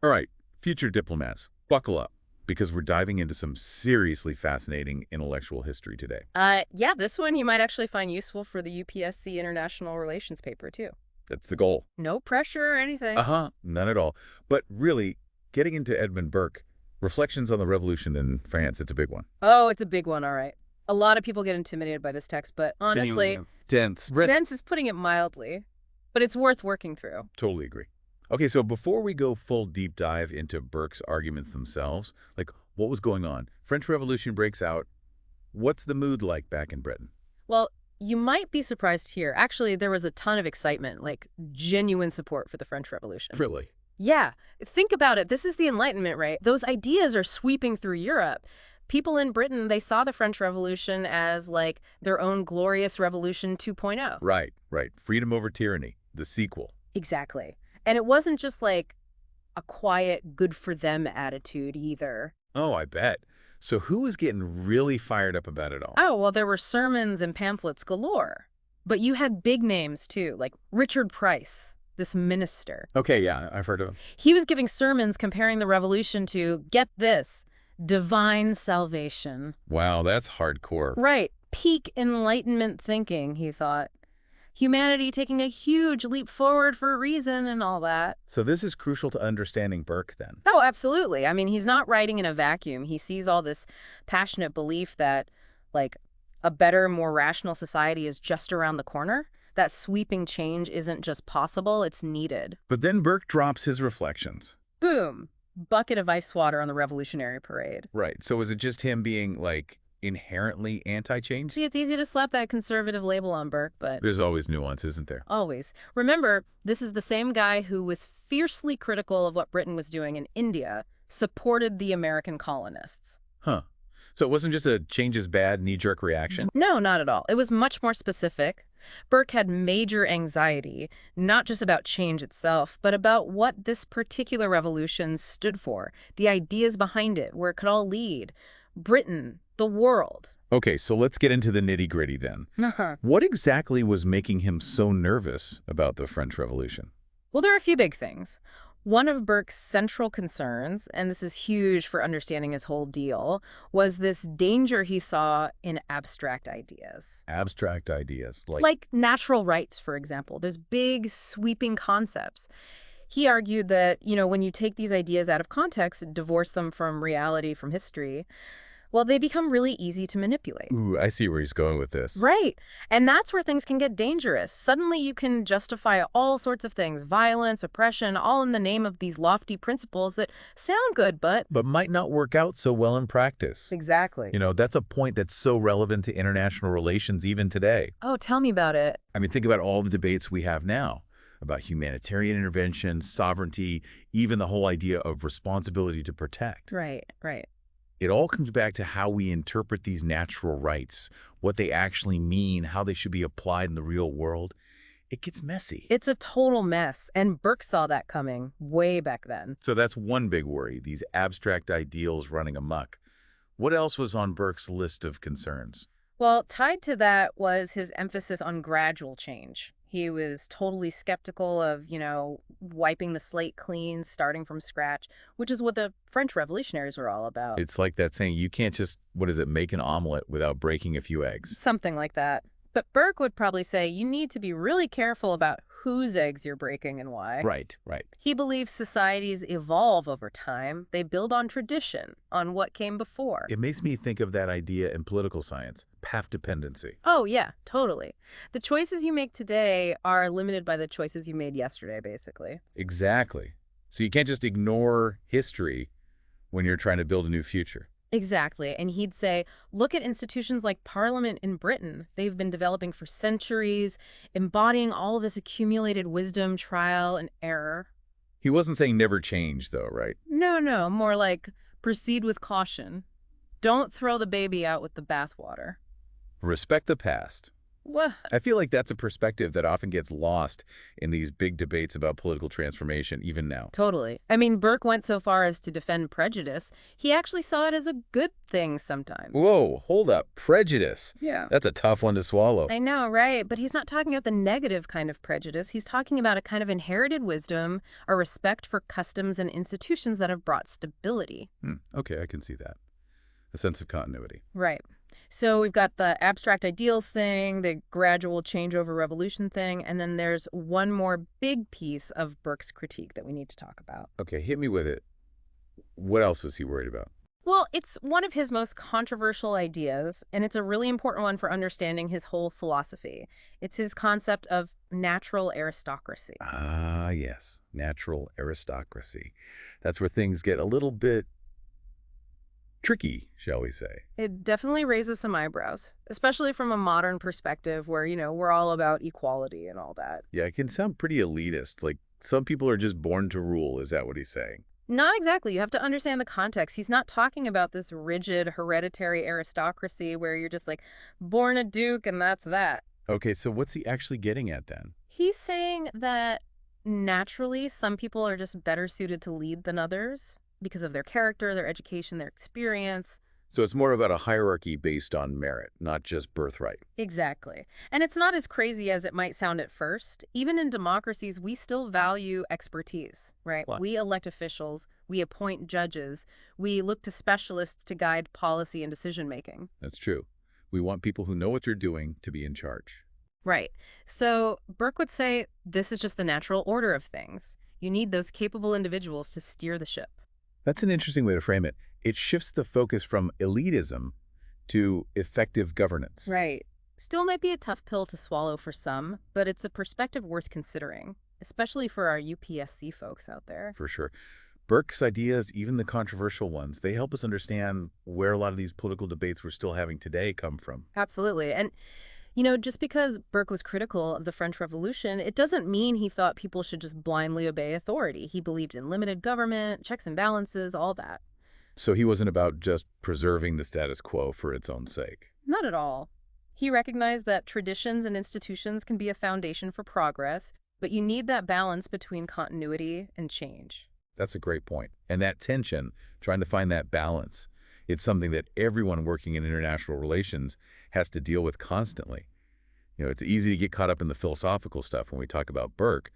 All right, future diplomats, buckle up, because we're diving into some seriously fascinating intellectual history today. Yeah, this one you might actually find useful for the UPSC International Relations paper, too. That's the goal. No pressure or anything. Uh-huh, none at all. But really, getting into Edmund Burke, Reflections on the Revolution in France, it's a big one. Oh, it's a big one, all right. A lot of people get intimidated by this text, but Genuinely honestly, dense. Spence is putting it mildly. But it's worth working through. Totally agree. Okay, so before we go full deep dive into Burke's arguments themselves, like what was going on? French Revolution breaks out. What's the mood like back in Britain? Well, you might be surprised here. Actually, there was a ton of excitement, like genuine support for the French Revolution. Really? Yeah, think about it. This is the Enlightenment, right? Those ideas are sweeping through Europe. People in Britain, they saw the French Revolution as like their own glorious revolution 2.0. Right, right. Freedom over tyranny, the sequel. Exactly. And it wasn't just like a quiet, good for them attitude either. Oh, I bet. So who was getting really fired up about it all? Oh, well, there were sermons and pamphlets galore. But you had big names too, like Richard Price, this minister. Okay, yeah, I've heard of him. He was giving sermons comparing the revolution to, get this, divine salvation. Wow, that's hardcore. Right. Peak Enlightenment thinking, he thought. Humanity taking a huge leap forward for a reason and all that. So this is crucial to understanding Burke then. Oh, absolutely. I mean, he's not writing in a vacuum. He sees all this passionate belief that, like, a better, more rational society is just around the corner. That sweeping change isn't just possible, it's needed. But then Burke drops his reflections. Boom. Bucket of ice water on the Revolutionary Parade. Right. So is it just him being, like, inherently anti-change? See, it's easy to slap that conservative label on Burke, but There's always nuance, isn't there? always. Remember, this is the same guy who was fiercely critical of what Britain was doing in India, supported the American colonists. Huh. So it wasn't just a change is bad knee-jerk reaction? No, not at all. It was much more specific. Burke had major anxiety, not just about change itself, but about what this particular revolution stood for, the ideas behind it, where it could all lead. Britain, the world. Okay, so let's get into the nitty-gritty then. What exactly was making him so nervous about the French Revolution? Well, there are a few big things. One of Burke's central concerns, and this is huge for understanding his whole deal, was this danger he saw in abstract ideas. Abstract ideas, Like natural rights, for example. There's big, sweeping concepts. He argued that, when you take these ideas out of context, divorce them from reality, from history, well, they become really easy to manipulate. Ooh, I see where he's going with this. Right. And that's where things can get dangerous. Suddenly you can justify all sorts of things, violence, oppression, all in the name of these lofty principles that sound good, but... But might not work out so well in practice. Exactly. That's a point that's so relevant to international relations even today. Oh, tell me about it. I mean, think about all the debates we have now about humanitarian intervention, sovereignty, even the whole idea of responsibility to protect. Right, right. It all comes back to how we interpret these natural rights, what they actually mean, how they should be applied in the real world. It gets messy. It's a total mess, and Burke saw that coming way back then. So that's one big worry, these abstract ideals running amok. What else was on Burke's list of concerns? Well, tied to that was his emphasis on gradual change. He was totally skeptical of, wiping the slate clean, starting from scratch, which is what the French revolutionaries were all about. It's like that saying, you can't just, make an omelet without breaking a few eggs. Something like that. But Burke would probably say you need to be really careful about whose eggs you're breaking and why. Right, right. He believes societies evolve over time. They build on tradition, on what came before. It makes me think of that idea in political science, path dependency. Oh, yeah, totally. The choices you make today are limited by the choices you made yesterday, basically. Exactly. So you can't just ignore history when you're trying to build a new future. Exactly. And he'd say, look at institutions like Parliament in Britain. They've been developing for centuries, embodying all this accumulated wisdom, trial, and error. He wasn't saying never change, though, right? No, more like proceed with caution. Don't throw the baby out with the bathwater. Respect the past. Well, I feel like that's a perspective that often gets lost in these big debates about political transformation, even now. totally. I mean, Burke went so far as to defend prejudice. He actually saw it as a good thing sometimes. Whoa, hold up. Prejudice. Yeah. That's a tough one to swallow. I know, right? But he's not talking about the negative kind of prejudice. He's talking about a kind of inherited wisdom, a respect for customs and institutions that have brought stability. Okay, I can see that. A sense of continuity. Right. So we've got the abstract ideals thing, the gradual changeover revolution thing, and then there's one more big piece of Burke's critique that we need to talk about. Okay, hit me with it. What else was he worried about? Well, it's one of his most controversial ideas, and it's a really important one for understanding his whole philosophy. It's his concept of natural aristocracy. Ah, yes. Natural aristocracy. That's where things get a little bit tricky, shall we say. It definitely raises some eyebrows, especially from a modern perspective where, we're all about equality and all that. Yeah, it can sound pretty elitist. Like, some people are just born to rule. Is that what he's saying? Not exactly. You have to understand the context. He's not talking about this rigid hereditary aristocracy where you're just like born a duke and that's that. Okay, so what's he actually getting at then? He's saying that naturally some people are just better suited to lead than others because of their character, their education, their experience. So it's more about a hierarchy based on merit, not just birthright. Exactly. And it's not as crazy as it might sound at first. Even in democracies, we still value expertise, right? What? We elect officials, we appoint judges, we look to specialists to guide policy and decision making. That's true. We want people who know what they're doing to be in charge. Right. So Burke would say this is just the natural order of things. You need those capable individuals to steer the ship. That's an interesting way to frame it. It shifts the focus from elitism to effective governance. Right. Still might be a tough pill to swallow for some, but it's a perspective worth considering, especially for our UPSC folks out there. For sure. Burke's ideas, even the controversial ones, they help us understand where a lot of these political debates we're still having today come from. Absolutely. And, just because Burke was critical of the French Revolution, it doesn't mean he thought people should just blindly obey authority. He believed in limited government, checks and balances, all that. So he wasn't about just preserving the status quo for its own sake. Not at all. He recognized that traditions and institutions can be a foundation for progress, but you need that balance between continuity and change. That's a great point. And that tension, trying to find that balance, it's something that everyone working in international relations has to deal with constantly. It's easy to get caught up in the philosophical stuff when we talk about Burke,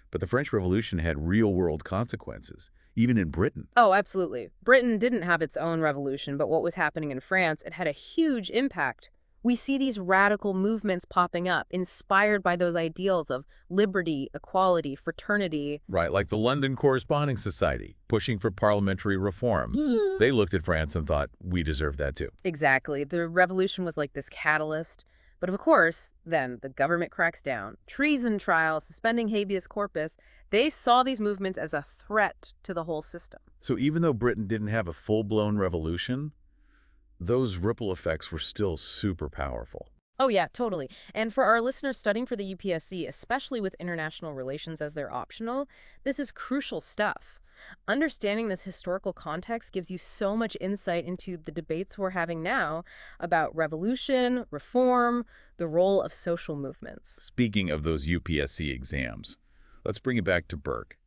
but the French Revolution had real-world consequences, even in Britain. Oh, absolutely. Britain didn't have its own revolution, but what was happening in France, it had a huge impact. We see these radical movements popping up, inspired by those ideals of liberty, equality, fraternity. Right, like the London Corresponding Society, pushing for parliamentary reform. They looked at France and thought, we deserve that too. Exactly. The revolution was like this catalyst. But of course, then the government cracks down. Treason trials, suspending habeas corpus. They saw these movements as a threat to the whole system. So even though Britain didn't have a full-blown revolution, those ripple effects were still super powerful. Oh, yeah, totally. And for our listeners studying for the UPSC, especially with international relations as they're optional, this is crucial stuff. Understanding this historical context gives you so much insight into the debates we're having now about revolution, reform, the role of social movements. Speaking of those UPSC exams, let's bring it back to Burke.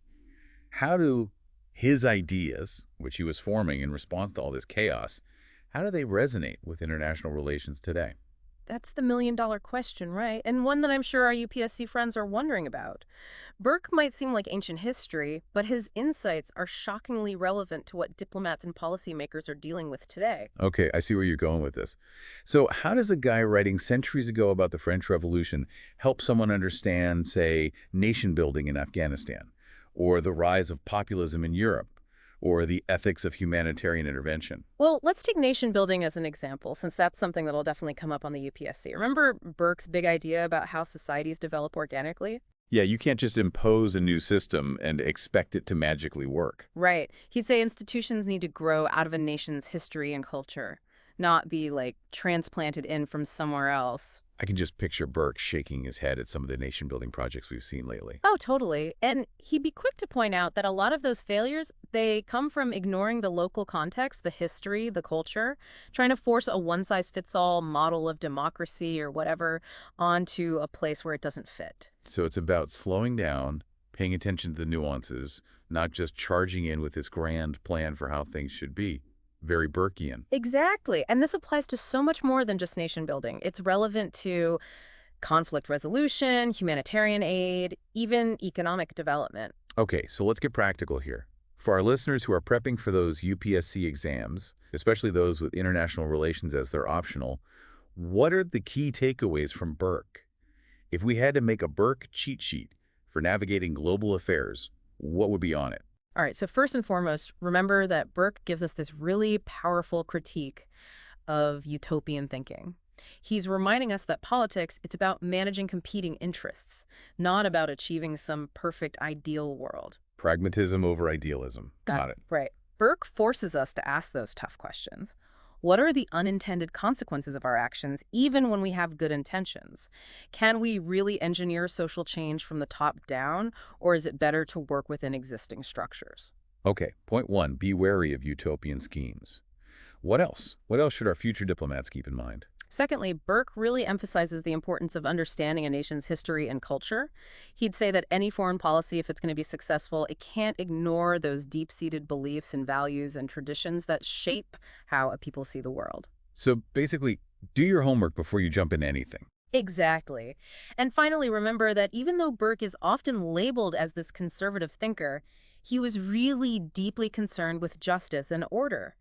How do his ideas, which he was forming in response to all this chaos, how do they resonate with international relations today? That's the million-dollar question, right? And one that I'm sure our UPSC friends are wondering about. Burke might seem like ancient history, but his insights are shockingly relevant to what diplomats and policymakers are dealing with today. Okay, I see where you're going with this. So how does a guy writing centuries ago about the French Revolution help someone understand, say, nation building in Afghanistan, or the rise of populism in Europe, or the ethics of humanitarian intervention? Well, let's take nation building as an example, since that's something that'll definitely come up on the UPSC. Remember Burke's big idea about how societies develop organically? Yeah, you can't just impose a new system and expect it to magically work. Right. He'd say institutions need to grow out of a nation's history and culture, not be, like, transplanted in from somewhere else. I can just picture Burke shaking his head at some of the nation-building projects we've seen lately. Oh, totally. And he'd be quick to point out that a lot of those failures, they come from ignoring the local context, the history, the culture, trying to force a one-size-fits-all model of democracy or whatever onto a place where it doesn't fit. So it's about slowing down, paying attention to the nuances, not just charging in with this grand plan for how things should be. Very Burkean. Exactly. And this applies to so much more than just nation building. It's relevant to conflict resolution, humanitarian aid, even economic development. Okay, so let's get practical here. For our listeners who are prepping for those UPSC exams, especially those with international relations as their optional, what are the key takeaways from Burke? If we had to make a Burke cheat sheet for navigating global affairs, what would be on it? All right, so first and foremost, remember that Burke gives us this really powerful critique of utopian thinking. He's reminding us that politics, it's about managing competing interests, not about achieving some perfect ideal world. Pragmatism over idealism. Got it. Right. Burke forces us to ask those tough questions. What are the unintended consequences of our actions, even when we have good intentions? Can we really engineer social change from the top down, or is it better to work within existing structures? Okay, point one, be wary of utopian schemes. What else? What else should our future diplomats keep in mind? Secondly, Burke really emphasizes the importance of understanding a nation's history and culture. He'd say that any foreign policy, if it's going to be successful, it can't ignore those deep-seated beliefs and values and traditions that shape how a people see the world. So basically, do your homework before you jump into anything. Exactly. And finally, remember that even though Burke is often labeled as this conservative thinker, he was really deeply concerned with justice and order.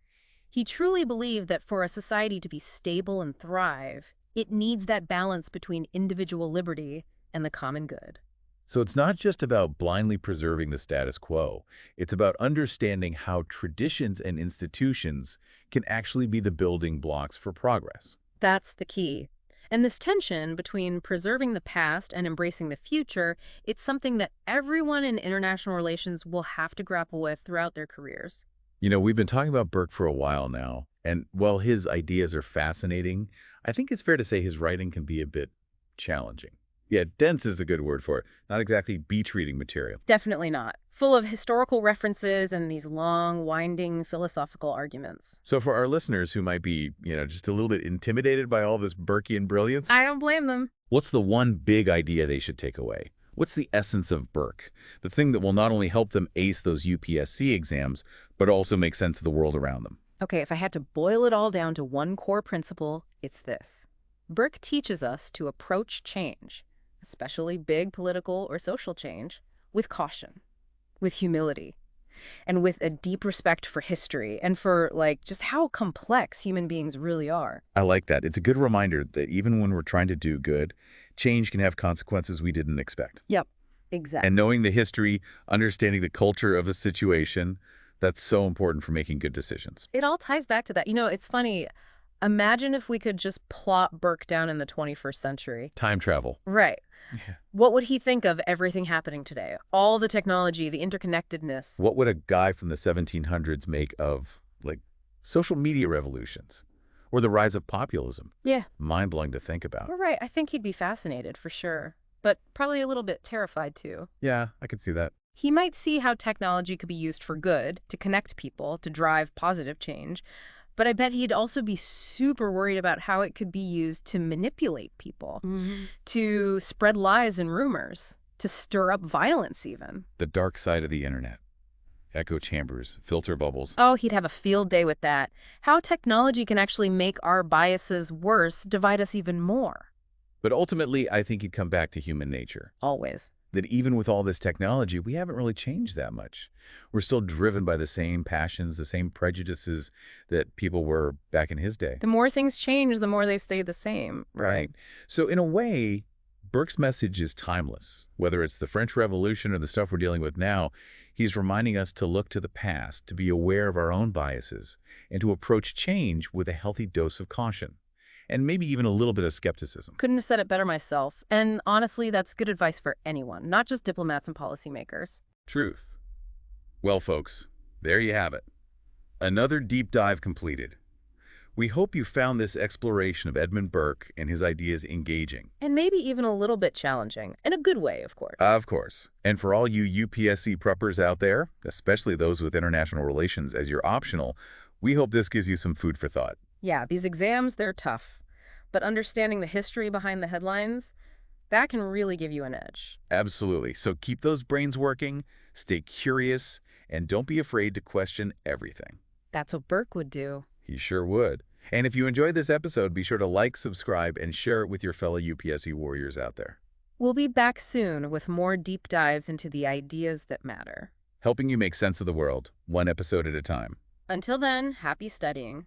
He truly believed that for a society to be stable and thrive, it needs that balance between individual liberty and the common good. So it's not just about blindly preserving the status quo. It's about understanding how traditions and institutions can actually be the building blocks for progress. That's the key. And this tension between preserving the past and embracing the future, it's something that everyone in international relations will have to grapple with throughout their careers. You know, we've been talking about Burke for a while now, and while his ideas are fascinating, I think it's fair to say his writing can be a bit challenging. Yeah, dense is a good word for it. Not exactly beach reading material. Definitely not. Full of historical references and these long, winding philosophical arguments. So for our listeners who might be, just a little bit intimidated by all this Burkean brilliance, I don't blame them. what's the one big idea they should take away? What's the essence of Burke? The thing that will not only help them ace those UPSC exams, but also make sense of the world around them. Okay, if I had to boil it all down to one core principle, it's this. Burke teaches us to approach change, especially big political or social change, with caution, with humility, and with a deep respect for history and for, just how complex human beings really are. I like that. It's a good reminder that even when we're trying to do good, change can have consequences we didn't expect. Yep, exactly. And knowing the history, understanding the culture of a situation, that's so important for making good decisions. It all ties back to that. It's funny. Imagine if we could just plot Burke down in the 21st century. Time travel. Right. Yeah. What would he think of everything happening today? All the technology, the interconnectedness. What would a guy from the 1700s make of, social media revolutions or the rise of populism? Yeah. Mind-blowing to think about. We're right. I think he'd be fascinated for sure, but probably a little bit terrified too. Yeah, I could see that. He might see how technology could be used for good, to connect people, to drive positive change. But I bet he'd also be super worried about how it could be used to manipulate people, to spread lies and rumors, to stir up violence even. The dark side of the internet. Echo chambers, filter bubbles. Oh, he'd have a field day with that. How technology can actually make our biases worse, divide us even more. But ultimately, I think he'd come back to human nature. Always. That even with all this technology, we haven't really changed that much. We're still driven by the same passions, the same prejudices that people were back in his day. The more things change, the more they stay the same. Right. So in a way, Burke's message is timeless. Whether it's the French Revolution or the stuff we're dealing with now, he's reminding us to look to the past, to be aware of our own biases, and to approach change with a healthy dose of caution. And maybe even a little bit of skepticism. Couldn't have said it better myself. And honestly, that's good advice for anyone, not just diplomats and policymakers. Truth. Well, folks, there you have it. Another deep dive completed. We hope you found this exploration of Edmund Burke and his ideas engaging. And maybe even a little bit challenging. In a good way, of course. Of course. And for all you UPSC preppers out there, especially those with international relations as your optional, we hope this gives you some food for thought. Yeah, these exams, they're tough. But understanding the history behind the headlines, that can really give you an edge. Absolutely. So keep those brains working, stay curious, and don't be afraid to question everything. That's what Burke would do. He sure would. And if you enjoyed this episode, be sure to like, subscribe, and share it with your fellow UPSC warriors out there. We'll be back soon with more deep dives into the ideas that matter. Helping you make sense of the world, one episode at a time. Until then, happy studying.